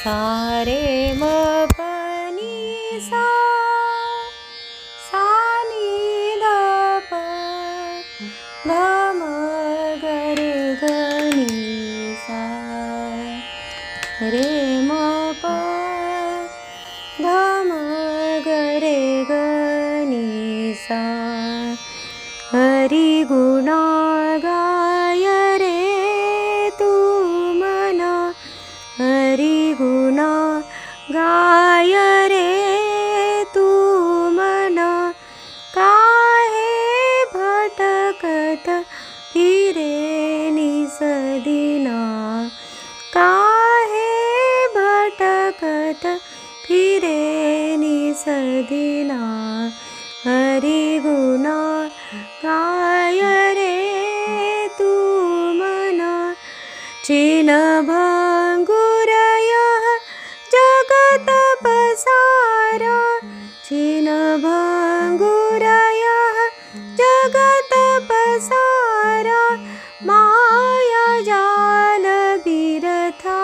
सा रे म प नि सा, सा नि ध प, ध म ग रे ग नि सा, रे म प, ध म ग रे ग नि सा. हरि गुणा गाय रे तू मन, हरि गुणा गाय रे तू मन, काहे भटकत फिरे निसदिना, काहे भटकत फिरे निसदिना. हरि गुणा गाय रे तू मन, छिन भंगुरय जगत पसारा, छिन भंगुरय जगत पसारा. माया जाल बिरथा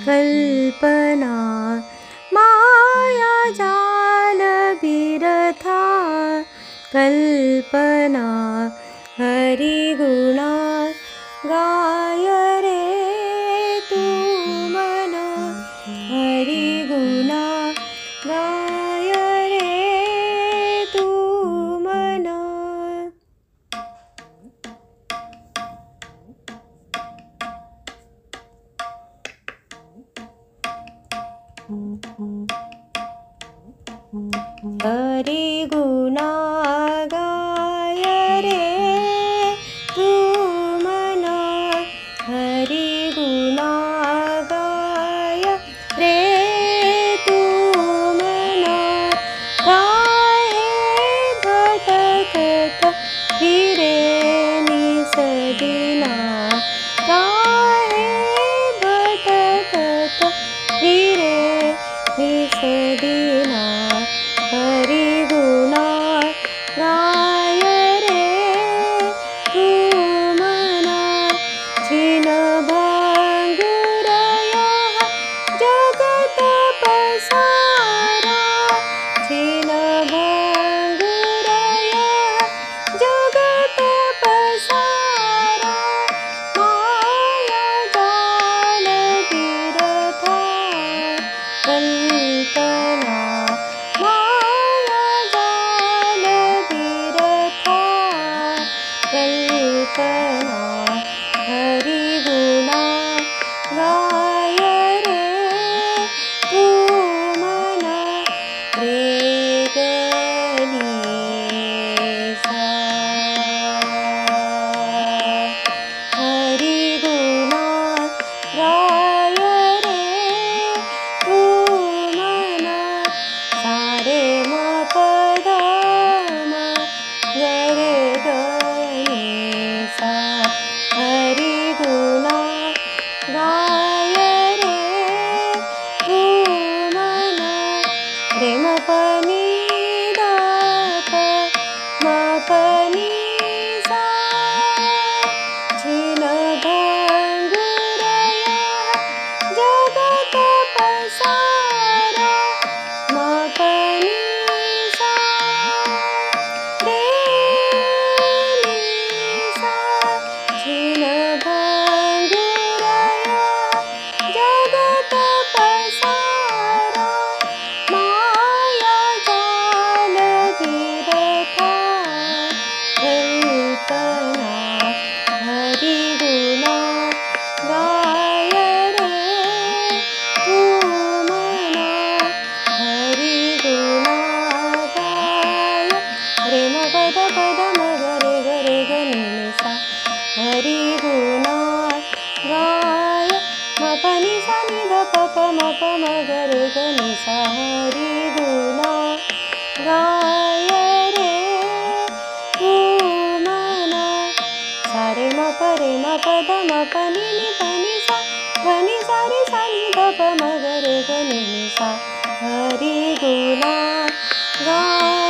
कल्पना, माया जाल बिरथा कल्पना. हरि गुणा गाय रे तू मन, हरि गुणा गाय रे तू मन. हरि गुणा गाय रे तू मन, हरि गुणा गाय रे तू मन, काहे भटकत फिरे निसदिना, काहे भटकत फिरे निसदिना. हरि गुणा गाय रे तू मन, छिन भंगुरय जगत पसारा, छिन भंगुरय जगत पसारा. माया जाल बिरथा कल्पना, माया जाल बिरथा कल्पना. हरि गुणा गाय रे तू मन, रे ग नि सा. हरि गुणा गाय रे तू मन, सा रे म प ध म ग रे ग नि सा. हरि गुणा गाय रे तू मन, रे म प नि ध प, म प नि सा. छिन भंगुरय जगत पसारा, म प नि सा, रे नि सा. छिन भंगुरय जगत पसारा, माया जाल बिरथा कल्पना. हरि गुणा गाय रे तू मन, हरि गुणा गाय रे म प ध प ध म ग रे ग रे ग नि सा. हरि गुणा गाय म प नि सा नि ध प प म प म ग रे ग नि सा. हरि गुणा गाय रे तू मन, सा रे म प ध म प नि प नि सा, ध नि सा रे सा नि ध प म ग रे ग नि सा. हरि गुणा गाय